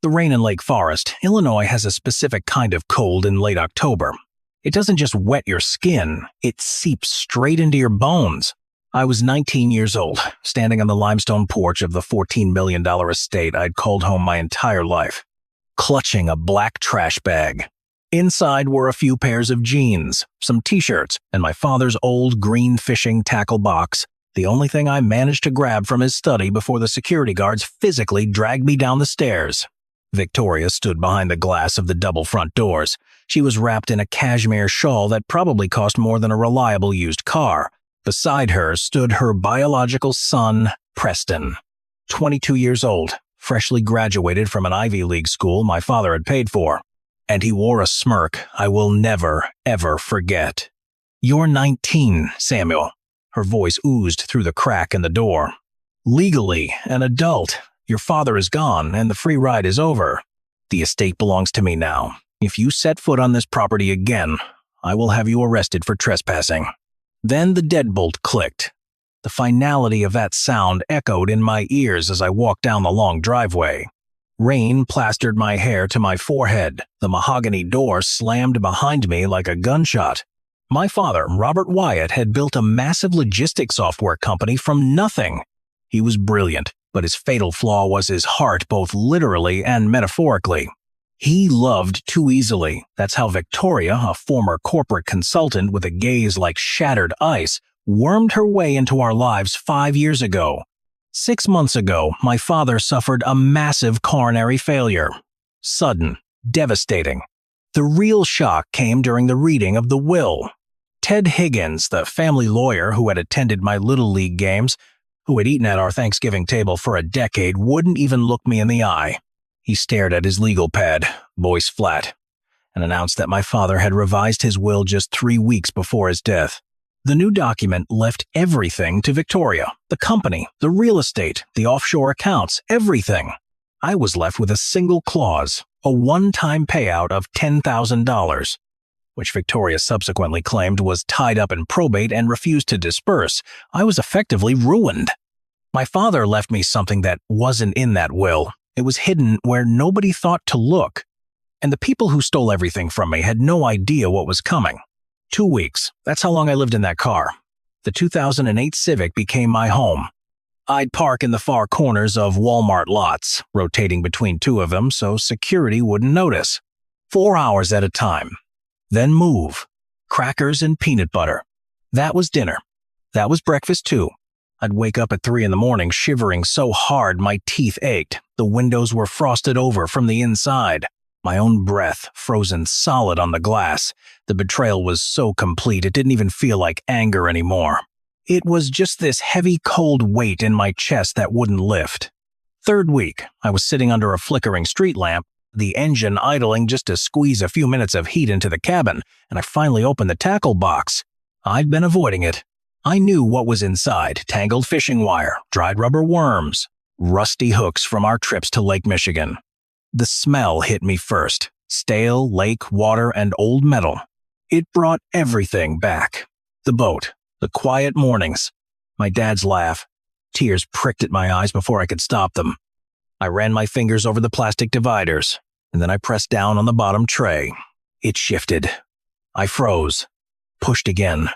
The rain in Lake Forest, Illinois has a specific kind of cold in late October. It doesn't just wet your skin, it seeps straight into your bones. I was 19 years old, standing on the limestone porch of the $14 million estate I'd called home my entire life, clutching a black trash bag. Inside were a few pairs of jeans, some t-shirts, and my father's old green fishing tackle box, the only thing I managed to grab from his study before the security guards physically dragged me down the stairs. Victoria stood behind the glass of the double front doors. She was wrapped in a cashmere shawl that probably cost more than a reliable used car. Beside her stood her biological son, Preston, 22 years old, freshly graduated from an Ivy League school my father had paid for. And he wore a smirk I will never, ever forget. "You're 19, Samuel." Her voice oozed through the crack in the door. "Legally an adult. Your father is gone, and the free ride is over. The estate belongs to me now. If you set foot on this property again, I will have you arrested for trespassing." Then the deadbolt clicked. The finality of that sound echoed in my ears as I walked down the long driveway. Rain plastered my hair to my forehead. The mahogany door slammed behind me like a gunshot. My father, Robert Wyatt, had built a massive logistics software company from nothing. He was brilliant, but his fatal flaw was his heart, both literally and metaphorically. He loved too easily. That's how Victoria, a former corporate consultant with a gaze like shattered ice, wormed her way into our lives 5 years ago. 6 months ago, my father suffered a massive coronary failure. Sudden, devastating. The real shock came during the reading of the will. Ted Higgins, the family lawyer who had attended my Little League games, who had eaten at our Thanksgiving table for a decade, wouldn't even look me in the eye. He stared at his legal pad, voice flat, and announced that my father had revised his will just 3 weeks before his death. The new document left everything to Victoria, the company, the real estate, the offshore accounts, everything. I was left with a single clause, a one-time payout of $10,000, which Victoria subsequently claimed was tied up in probate and refused to disperse. I was effectively ruined. My father left me something that wasn't in that will. It was hidden where nobody thought to look. And the people who stole everything from me had no idea what was coming. 2 weeks. That's how long I lived in that car. The 2008 Civic became my home. I'd park in the far corners of Walmart lots, rotating between two of them so security wouldn't notice. 4 hours at a time. Then move. Crackers and peanut butter. That was dinner. That was breakfast too. I'd wake up at 3 in the morning shivering so hard my teeth ached. The windows were frosted over from the inside. My own breath frozen solid on the glass. The betrayal was so complete it didn't even feel like anger anymore. It was just this heavy cold weight in my chest that wouldn't lift. 3rd week, I was sitting under a flickering street lamp, the engine idling just to squeeze a few minutes of heat into the cabin, and I finally opened the tackle box. I'd been avoiding it. I knew what was inside: tangled fishing wire, dried rubber worms, rusty hooks from our trips to Lake Michigan. The smell hit me first: stale lake water and old metal. It brought everything back. The boat, the quiet mornings, my dad's laugh. Tears pricked at my eyes before I could stop them. I ran my fingers over the plastic dividers, and then I pressed down on the bottom tray. It shifted. I froze, pushed again.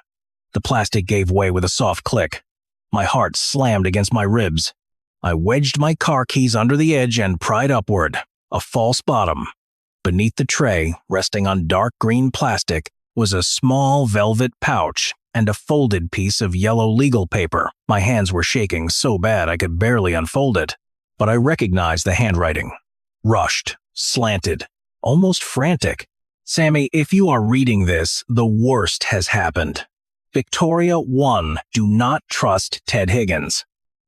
The plastic gave way with a soft click. My heart slammed against my ribs. I wedged my car keys under the edge and pried upward, a false bottom. Beneath the tray, resting on dark green plastic, was a small velvet pouch and a folded piece of yellow legal paper. My hands were shaking so bad I could barely unfold it, but I recognized the handwriting. Rushed, slanted, almost frantic. "Sammy, if you are reading this, the worst has happened. Victoria 1, do not trust Ted Higgins.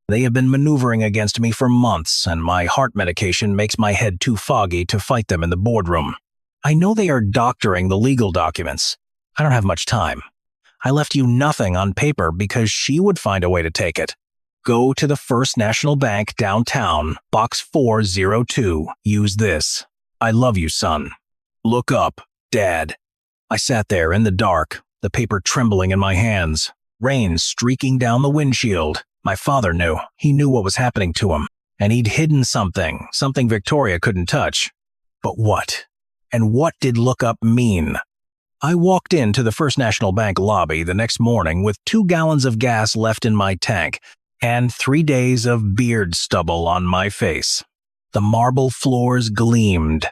They have been maneuvering against me for months, and my heart medication makes my head too foggy to fight them in the boardroom. I know they are doctoring the legal documents. I don't have much time. I left you nothing on paper because she would find a way to take it. Go to the First National Bank downtown, box 402. Use this. I love you, son. Look up, Dad." I sat there in the dark, the paper trembling in my hands, rain streaking down the windshield. My father knew. He knew what was happening to him, And he'd hidden something Victoria couldn't touch. But what? And what did look up mean? I walked into the First National Bank lobby the next morning with 2 gallons of gas left in my tank and 3 days of beard stubble on my face. The marble floors gleamed.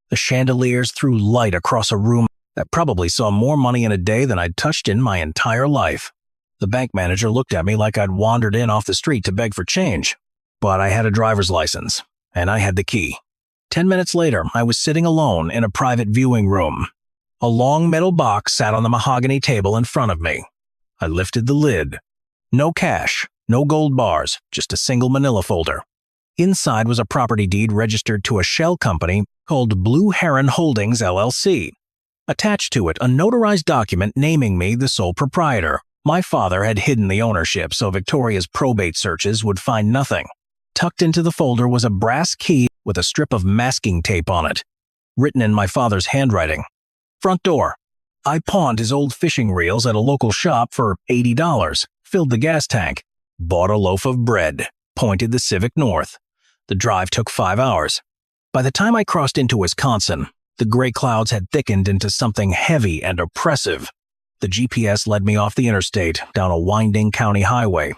The chandeliers threw light across a room that probably saw more money in a day than I'd touched in my entire life. The bank manager looked at me like I'd wandered in off the street to beg for change. But I had a driver's license, and I had the key. 10 minutes later, I was sitting alone in a private viewing room. A long metal box sat on the mahogany table in front of me. I lifted the lid. No cash, no gold bars, just a single manila folder. Inside was a property deed registered to a shell company called Blue Heron Holdings, LLC. Attached to it, a notarized document naming me the sole proprietor. My father had hidden the ownership so Victoria's probate searches would find nothing. Tucked into the folder was a brass key with a strip of masking tape on it, written in my father's handwriting. Front door. I pawned his old fishing reels at a local shop for $80, filled the gas tank, bought a loaf of bread, pointed the Civic north. The drive took 5 hours. By the time I crossed into Wisconsin, the gray clouds had thickened into something heavy and oppressive. The GPS led me off the interstate, down a winding county highway,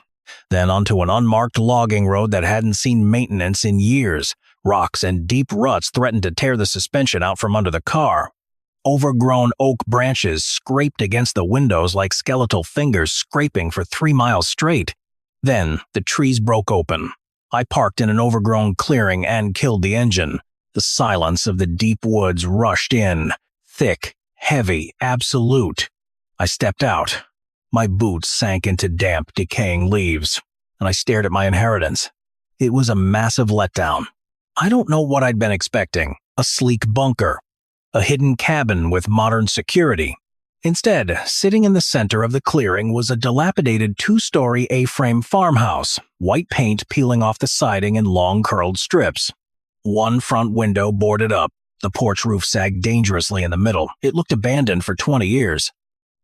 then onto an unmarked logging road that hadn't seen maintenance in years. Rocks and deep ruts threatened to tear the suspension out from under the car. Overgrown oak branches scraped against the windows like skeletal fingers scraping for 3 miles straight. Then the trees broke open. I parked in an overgrown clearing and killed the engine. The silence of the deep woods rushed in, thick, heavy, absolute. I stepped out. My boots sank into damp, decaying leaves, and I stared at my inheritance. It was a massive letdown. I don't know what I'd been expecting. A sleek bunker. A hidden cabin with modern security. Instead, sitting in the center of the clearing was a dilapidated 2-story A-frame farmhouse, white paint peeling off the siding in long curled strips. One front window boarded up. The porch roof sagged dangerously in the middle. It looked abandoned for 20 years.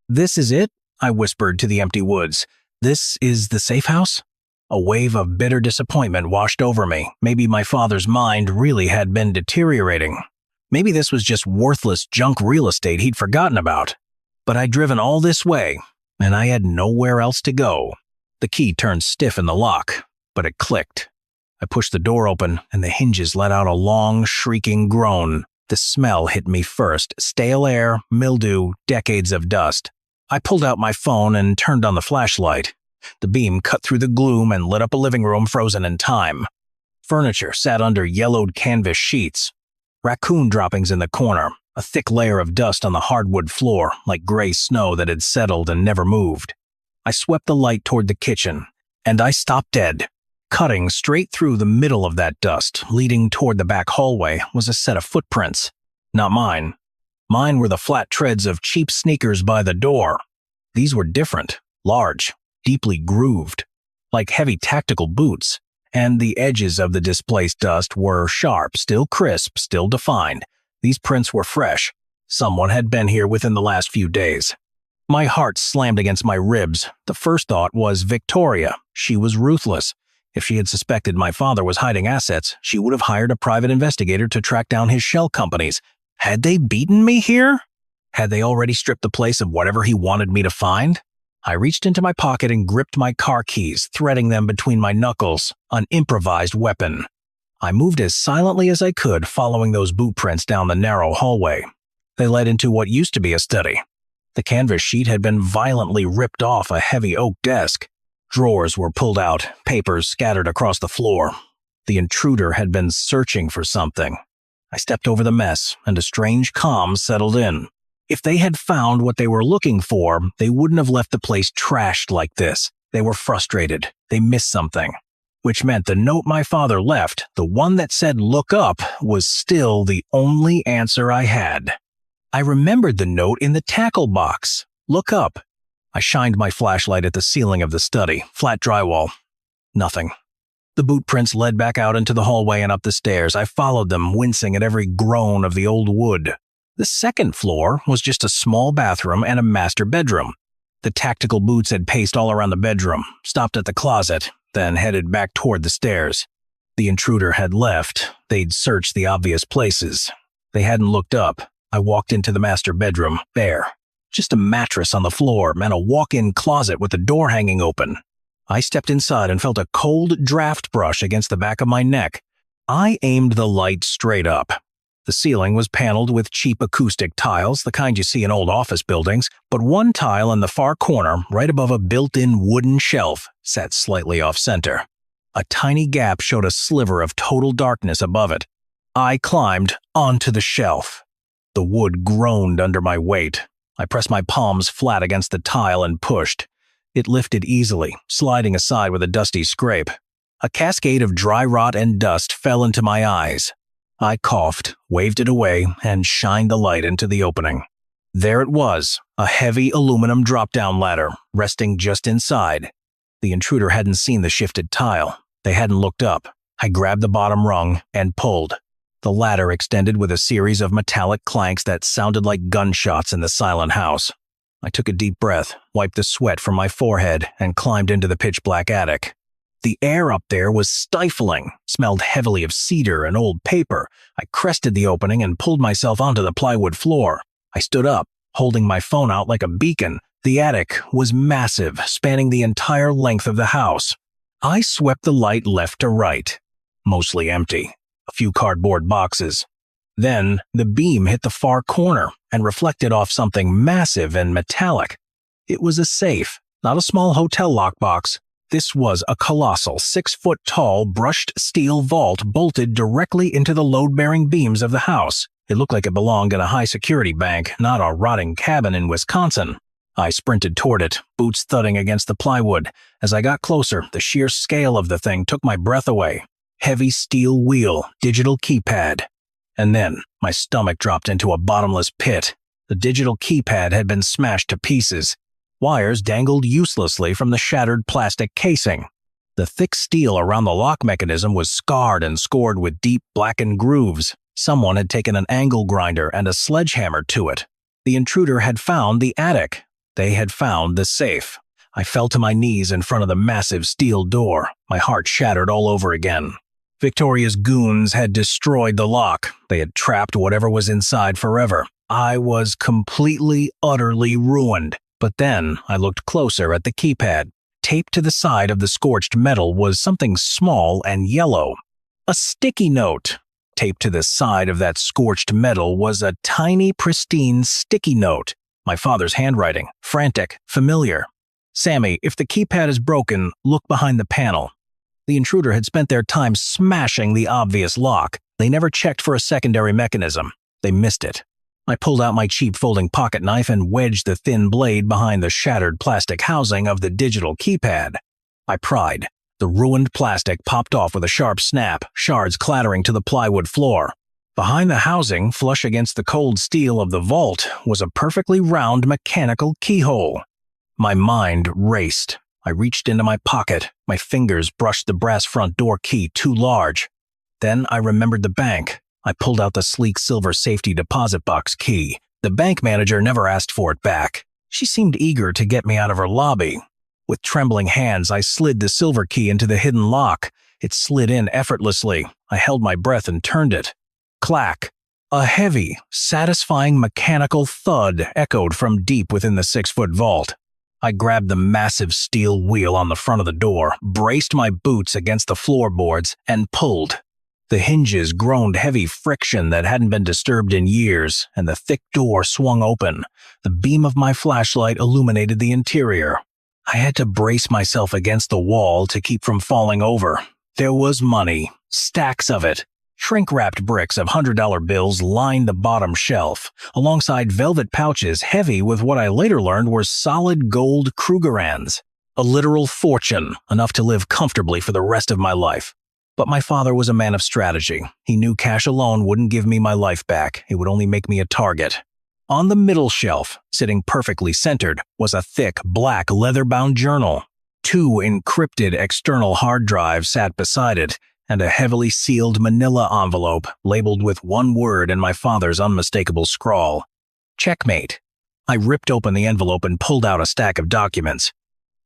"This is it?" I whispered to the empty woods. "This is the safe house?" A wave of bitter disappointment washed over me. Maybe my father's mind really had been deteriorating. Maybe this was just worthless junk real estate he'd forgotten about. But I'd driven all this way, and I had nowhere else to go. The key turned stiff in the lock, but it clicked. I pushed the door open, and the hinges let out a long, shrieking groan. The smell hit me first. Stale air, mildew, decades of dust. I pulled out my phone and turned on the flashlight. The beam cut through the gloom and lit up a living room frozen in time. Furniture sat under yellowed canvas sheets. Raccoon droppings in the corner. A thick layer of dust on the hardwood floor, like gray snow that had settled and never moved. I swept the light toward the kitchen, and I stopped dead. Cutting straight through the middle of that dust, leading toward the back hallway, was a set of footprints. Not mine. Mine were the flat treads of cheap sneakers by the door. These were different, large, deeply grooved, like heavy tactical boots, and the edges of the displaced dust were sharp, still crisp, still defined. These prints were fresh. Someone had been here within the last few days. My heart slammed against my ribs. The first thought was Victoria. She was ruthless. If she had suspected my father was hiding assets, she would have hired a private investigator to track down his shell companies. Had they beaten me here? Had they already stripped the place of whatever he wanted me to find? I reached into my pocket and gripped my car keys, threading them between my knuckles, an improvised weapon. I moved as silently as I could, following those boot prints down the narrow hallway. They led into what used to be a study. The canvas sheet had been violently ripped off a heavy oak desk. Drawers were pulled out, papers scattered across the floor. The intruder had been searching for something. I stepped over the mess, and a strange calm settled in. If they had found what they were looking for, they wouldn't have left the place trashed like this. They were frustrated. They missed something. Which meant the note my father left, the one that said "look up," was still the only answer I had. I remembered the note in the tackle box. Look up. I shined my flashlight at the ceiling of the study, flat drywall. Nothing. The boot prints led back out into the hallway and up the stairs. I followed them, wincing at every groan of the old wood. The second floor was just a small bathroom and a master bedroom. The tactical boots had paced all around the bedroom, stopped at the closet, then headed back toward the stairs. The intruder had left. They'd searched the obvious places. They hadn't looked up. I walked into the master bedroom, bare. Just a mattress on the floor and a walk-in closet with the door hanging open. I stepped inside and felt a cold draft brush against the back of my neck. I aimed the light straight up. The ceiling was paneled with cheap acoustic tiles, the kind you see in old office buildings, but one tile in the far corner, right above a built-in wooden shelf, sat slightly off-center. A tiny gap showed a sliver of total darkness above it. I climbed onto the shelf. The wood groaned under my weight. I pressed my palms flat against the tile and pushed. It lifted easily, sliding aside with a dusty scrape. A cascade of dry rot and dust fell into my eyes. I coughed, waved it away, and shined the light into the opening. There it was, a heavy aluminum drop-down ladder, resting just inside. The intruder hadn't seen the shifted tile. They hadn't looked up. I grabbed the bottom rung and pulled. The ladder extended with a series of metallic clanks that sounded like gunshots in the silent house. I took a deep breath, wiped the sweat from my forehead, and climbed into the pitch-black attic. The air up there was stifling, smelled heavily of cedar and old paper. I crested the opening and pulled myself onto the plywood floor. I stood up, holding my phone out like a beacon. The attic was massive, spanning the entire length of the house. I swept the light left to right. Mostly empty. A few cardboard boxes. Then, the beam hit the far corner and reflected off something massive and metallic. It was a safe, not a small hotel lockbox. This was a colossal 6-foot-tall brushed steel vault bolted directly into the load-bearing beams of the house. It looked like it belonged in a high-security bank, not a rotting cabin in Wisconsin. I sprinted toward it, boots thudding against the plywood. As I got closer, the sheer scale of the thing took my breath away. Heavy steel wheel, digital keypad. And then, my stomach dropped into a bottomless pit. The digital keypad had been smashed to pieces. Wires dangled uselessly from the shattered plastic casing. The thick steel around the lock mechanism was scarred and scored with deep blackened grooves. Someone had taken an angle grinder and a sledgehammer to it. The intruder had found the attic. They had found the safe. I fell to my knees in front of the massive steel door. My heart shattered all over again. Victoria's goons had destroyed the lock. They had trapped whatever was inside forever. I was completely, utterly ruined. But then I looked closer at the keypad. Taped to the side of the scorched metal was something small and yellow. A sticky note. Taped to the side of that scorched metal was a tiny, pristine sticky note. My father's handwriting, frantic, familiar. "Sammy, if the keypad is broken, look behind the panel." The intruder had spent their time smashing the obvious lock. They never checked for a secondary mechanism. They missed it. I pulled out my cheap folding pocket knife and wedged the thin blade behind the shattered plastic housing of the digital keypad. I pried. The ruined plastic popped off with a sharp snap, shards clattering to the plywood floor. Behind the housing, flush against the cold steel of the vault, was a perfectly round mechanical keyhole. My mind raced. I reached into my pocket. My fingers brushed the brass front door key too large. Then I remembered the bank. I pulled out the sleek silver safety deposit box key. The bank manager never asked for it back. She seemed eager to get me out of her lobby. With trembling hands, I slid the silver key into the hidden lock. It slid in effortlessly. I held my breath and turned it. Clack. A heavy, satisfying mechanical thud echoed from deep within the 6-foot vault. I grabbed the massive steel wheel on the front of the door, braced my boots against the floorboards, and pulled. The hinges groaned heavy friction that hadn't been disturbed in years, and the thick door swung open. The beam of my flashlight illuminated the interior. I had to brace myself against the wall to keep from falling over. There was money, stacks of it. Shrink-wrapped bricks of $100 bills lined the bottom shelf, alongside velvet pouches heavy with what I later learned were solid gold Krugerrands. A literal fortune, enough to live comfortably for the rest of my life. But my father was a man of strategy. He knew cash alone wouldn't give me my life back. It would only make me a target. On the middle shelf, sitting perfectly centered, was a thick, black, leather-bound journal. 2 encrypted external hard drives sat beside it, and a heavily sealed manila envelope labeled with one word in my father's unmistakable scrawl. Checkmate. I ripped open the envelope and pulled out a stack of documents.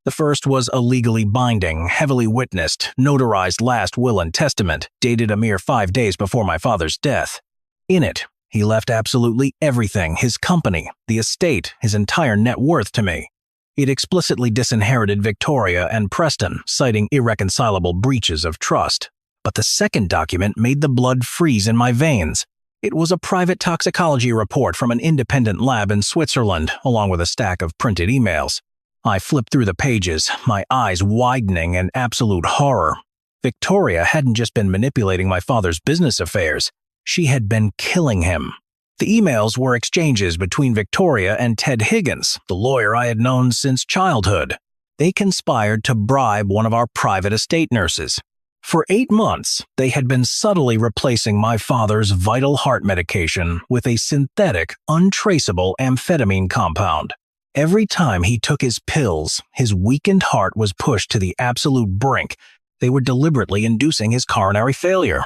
The first was a legally binding, heavily witnessed, notarized last will and testament, dated a mere 5 days before my father's death. In it, he left absolutely everything, his company, the estate, his entire net worth to me. It explicitly disinherited Victoria and Preston, citing irreconcilable breaches of trust. But the second document made the blood freeze in my veins. It was a private toxicology report from an independent lab in Switzerland, along with a stack of printed emails. I flipped through the pages, my eyes widening in absolute horror. Victoria hadn't just been manipulating my father's business affairs. She had been killing him. The emails were exchanges between Victoria and Ted Higgins, the lawyer I had known since childhood. They conspired to bribe one of our private estate nurses. For 8 months, they had been subtly replacing my father's vital heart medication with a synthetic, untraceable amphetamine compound. Every time he took his pills, his weakened heart was pushed to the absolute brink. They were deliberately inducing his coronary failure.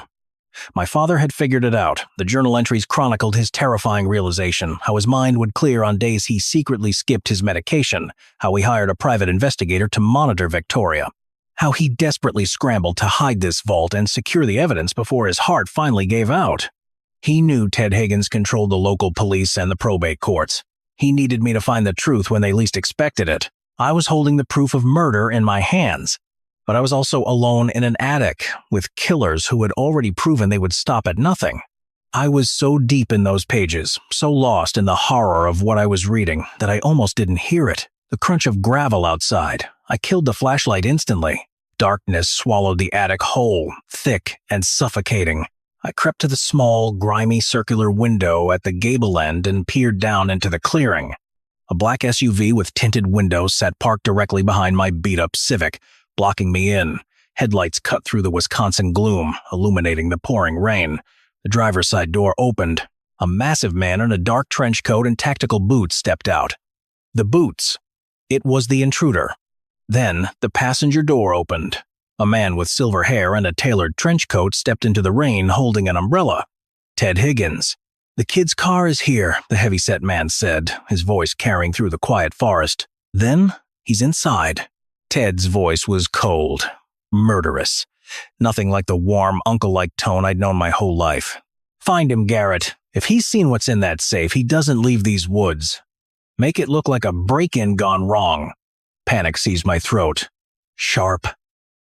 My father had figured it out. The journal entries chronicled his terrifying realization, how his mind would clear on days he secretly skipped his medication, how he hired a private investigator to monitor Victoria, how he desperately scrambled to hide this vault and secure the evidence before his heart finally gave out. He knew Ted Higgins controlled the local police and the probate courts. He needed me to find the truth when they least expected it. I was holding the proof of murder in my hands. But I was also alone in an attic with killers who had already proven they would stop at nothing. I was so deep in those pages, so lost in the horror of what I was reading, that I almost didn't hear it. The crunch of gravel outside. I killed the flashlight instantly. Darkness swallowed the attic whole, thick and suffocating. I crept to the small, grimy circular window at the gable end and peered down into the clearing. A black SUV with tinted windows sat parked directly behind my beat-up Civic, blocking me in. Headlights cut through the Wisconsin gloom, illuminating the pouring rain. The driver's side door opened. A massive man in a dark trench coat and tactical boots stepped out. The boots. It was the intruder. Then the passenger door opened. A man with silver hair and a tailored trench coat stepped into the rain holding an umbrella. Ted Higgins. "The kid's car is here," the heavy-set man said, his voice carrying through the quiet forest. "Then he's inside." Ted's voice was cold, murderous. Nothing like the warm, uncle-like tone I'd known my whole life. "Find him, Garrett. If he's seen what's in that safe, he doesn't leave these woods. Make it look like a break-in gone wrong." Panic seized my throat. Sharp.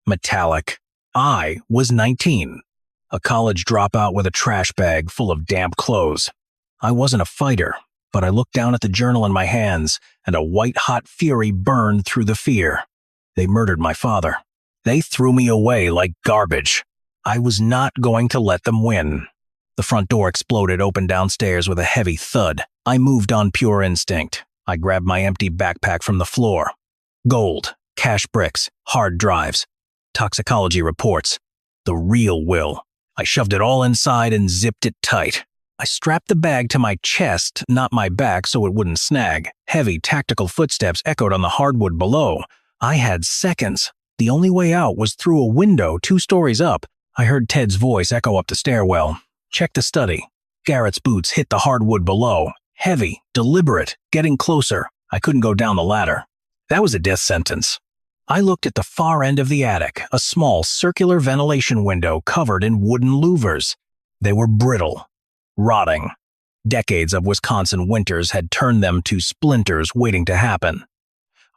Metallic. I was 19. A college dropout with a trash bag full of damp clothes. I wasn't a fighter, but I looked down at the journal in my hands, and a white-hot fury burned through the fear. They murdered my father. They threw me away like garbage. I was not going to let them win. The front door exploded open downstairs with a heavy thud. I moved on pure instinct. I grabbed my empty backpack from the floor. Gold, cash bricks, hard drives, toxicology reports, the real will. I shoved it all inside and zipped it tight. I strapped the bag to my chest, not my back, so it wouldn't snag. Heavy, tactical footsteps echoed on the hardwood below. I had seconds. The only way out was through a window 2 stories up. I heard Ted's voice echo up the stairwell. Check the study. Garrett's boots hit the hardwood below. Heavy, deliberate, getting closer. I couldn't go down the ladder. That was a death sentence. I looked at the far end of the attic, a small circular ventilation window covered in wooden louvers. They were brittle, rotting. Decades of Wisconsin winters had turned them to splinters waiting to happen.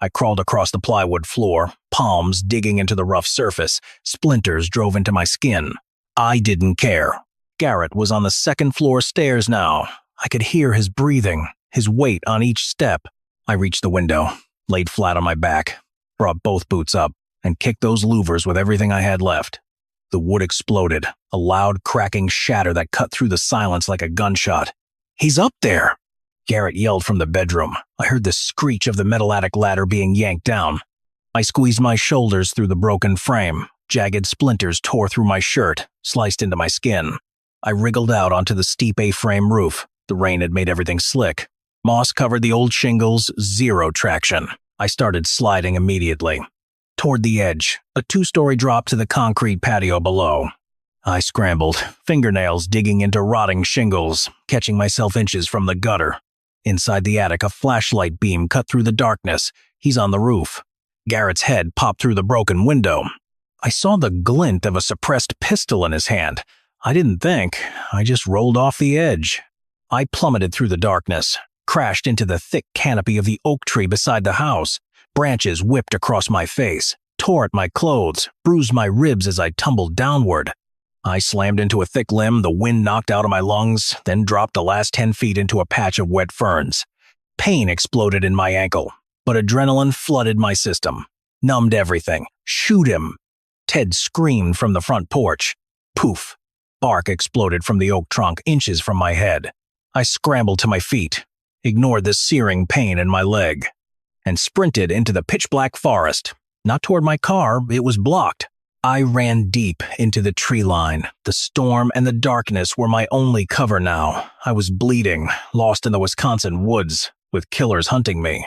I crawled across the plywood floor, palms digging into the rough surface. Splinters drove into my skin. I didn't care. Garrett was on the second-floor stairs now. I could hear his breathing, his weight on each step. I reached the window, laid flat on my back, brought both boots up, and kicked those louvers with everything I had left. The wood exploded, a loud cracking shatter that cut through the silence like a gunshot. "He's up there!" Garrett yelled from the bedroom. I heard the screech of the metal attic ladder being yanked down. I squeezed my shoulders through the broken frame. Jagged splinters tore through my shirt, sliced into my skin. I wriggled out onto the steep A-frame roof. The rain had made everything slick. Moss covered the old shingles, zero traction. I started sliding immediately. Toward the edge, a 2-story drop to the concrete patio below. I scrambled, fingernails digging into rotting shingles, catching myself inches from the gutter. Inside the attic, a flashlight beam cut through the darkness. He's on the roof. Garrett's head popped through the broken window. I saw the glint of a suppressed pistol in his hand. I didn't think. I just rolled off the edge. I plummeted through the darkness, crashed into the thick canopy of the oak tree beside the house. Branches whipped across my face, tore at my clothes, bruised my ribs as I tumbled downward. I slammed into a thick limb, the wind knocked out of my lungs, then dropped the last 10 feet into a patch of wet ferns. Pain exploded in my ankle, but adrenaline flooded my system, numbed everything. Shoot him! Ted screamed from the front porch. Poof! Bark exploded from the oak trunk inches from my head. I scrambled to my feet, ignored the searing pain in my leg, and sprinted into the pitch-black forest. Not toward my car, it was blocked. I ran deep into the tree line. The storm and the darkness were my only cover now. I was bleeding, lost in the Wisconsin woods, with killers hunting me,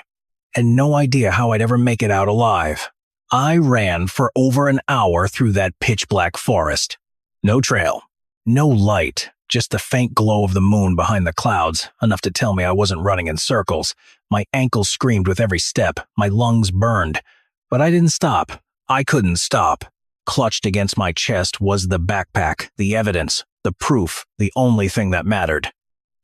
and no idea how I'd ever make it out alive. I ran for over an hour through that pitch-black forest. No trail, no light, just the faint glow of the moon behind the clouds, enough to tell me I wasn't running in circles. My ankles screamed with every step, my lungs burned. But I didn't stop. I couldn't stop. Clutched against my chest was the backpack, the evidence, the proof, the only thing that mattered.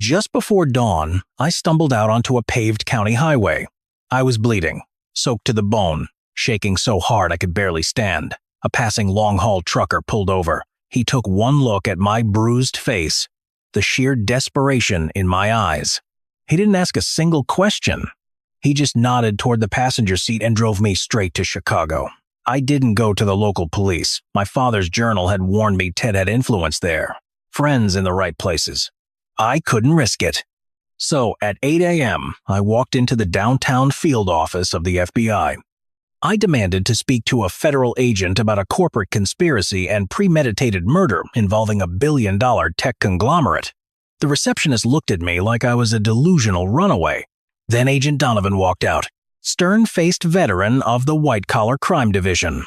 Just before dawn, I stumbled out onto a paved county highway. I was bleeding, soaked to the bone, shaking so hard I could barely stand. A passing long-haul trucker pulled over. He took one look at my bruised face, the sheer desperation in my eyes. He didn't ask a single question. He just nodded toward the passenger seat and drove me straight to Chicago. I didn't go to the local police. My father's journal had warned me Ted had influence there. Friends in the right places. I couldn't risk it. So at 8 a.m., I walked into the downtown field office of the FBI. I demanded to speak to a federal agent about a corporate conspiracy and premeditated murder involving a billion-dollar tech conglomerate. The receptionist looked at me like I was a delusional runaway. Then Agent Donovan walked out, stern-faced veteran of the white-collar crime division.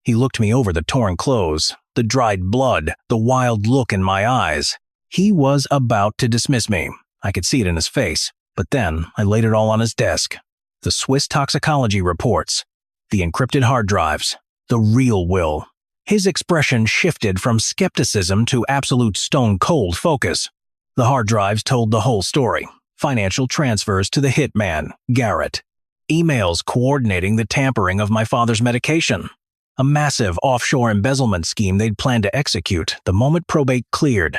He looked me over the torn clothes, the dried blood, the wild look in my eyes. He was about to dismiss me. I could see it in his face. But then I laid it all on his desk. The Swiss toxicology reports, the encrypted hard drives, the real will. His expression shifted from skepticism to absolute stone-cold focus. The hard drives told the whole story. Financial transfers to the hitman, Garrett. Emails coordinating the tampering of my father's medication. A massive offshore embezzlement scheme they'd planned to execute the moment probate cleared.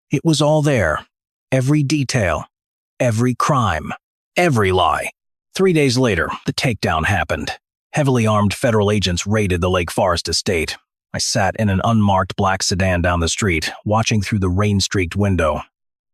It was all there. Every detail. Every crime. Every lie. 3 days later, the takedown happened. Heavily armed federal agents raided the Lake Forest estate. I sat in an unmarked black sedan down the street, watching through the rain-streaked window.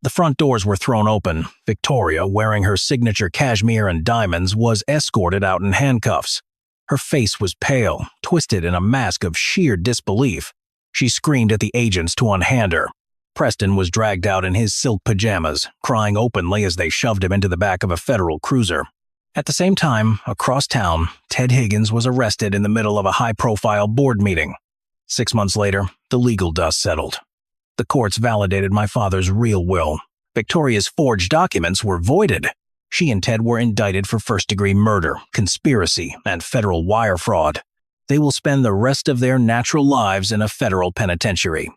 The front doors were thrown open. Victoria, wearing her signature cashmere and diamonds, was escorted out in handcuffs. Her face was pale, twisted in a mask of sheer disbelief. She screamed at the agents to unhand her. Preston was dragged out in his silk pajamas, crying openly as they shoved him into the back of a federal cruiser. At the same time, across town, Ted Higgins was arrested in the middle of a high-profile board meeting. 6 months later, the legal dust settled. The courts validated my father's real will. Victoria's forged documents were voided. She and Ted were indicted for first-degree murder, conspiracy, and federal wire fraud. They will spend the rest of their natural lives in a federal penitentiary.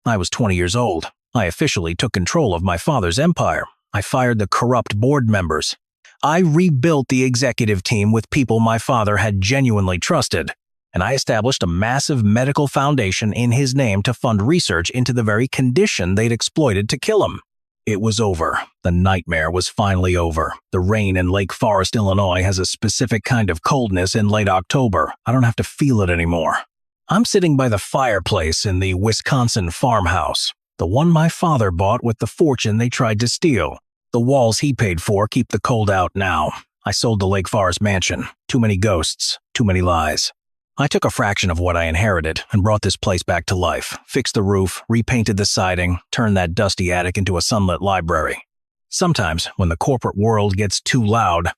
I was 20 years old. I officially took control of my father's empire. I fired the corrupt board members. I rebuilt the executive team with people my father had genuinely trusted. And I established a massive medical foundation in his name to fund research into the very condition they'd exploited to kill him. It was over. The nightmare was finally over. The rain in Lake Forest, Illinois has a specific kind of coldness in late October. I don't have to feel it anymore. I'm sitting by the fireplace in the Wisconsin farmhouse, the one my father bought with the fortune they tried to steal. The walls he paid for keep the cold out now. I sold the Lake Forest mansion. Too many ghosts, too many lies. I took a fraction of what I inherited and brought this place back to life, fixed the roof, repainted the siding, turned that dusty attic into a sunlit library. Sometimes, when the corporate world gets too loud,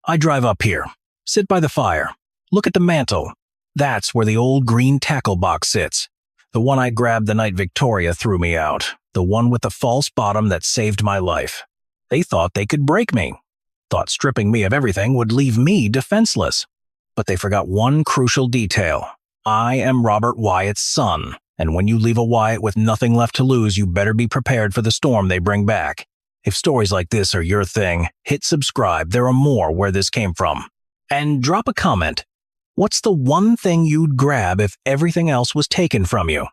I drive up here, sit by the fire, look at the mantel. That's where the old green tackle box sits, the one I grabbed the night Victoria threw me out, the one with the false bottom that saved my life. They thought they could break me, thought stripping me of everything would leave me defenseless. But they forgot one crucial detail. I am Robert Wyatt's son, and when you leave a Wyatt with nothing left to lose, you better be prepared for the storm they bring back. If stories like this are your thing, hit subscribe. There are more where this came from. And drop a comment. What's the one thing you'd grab if everything else was taken from you?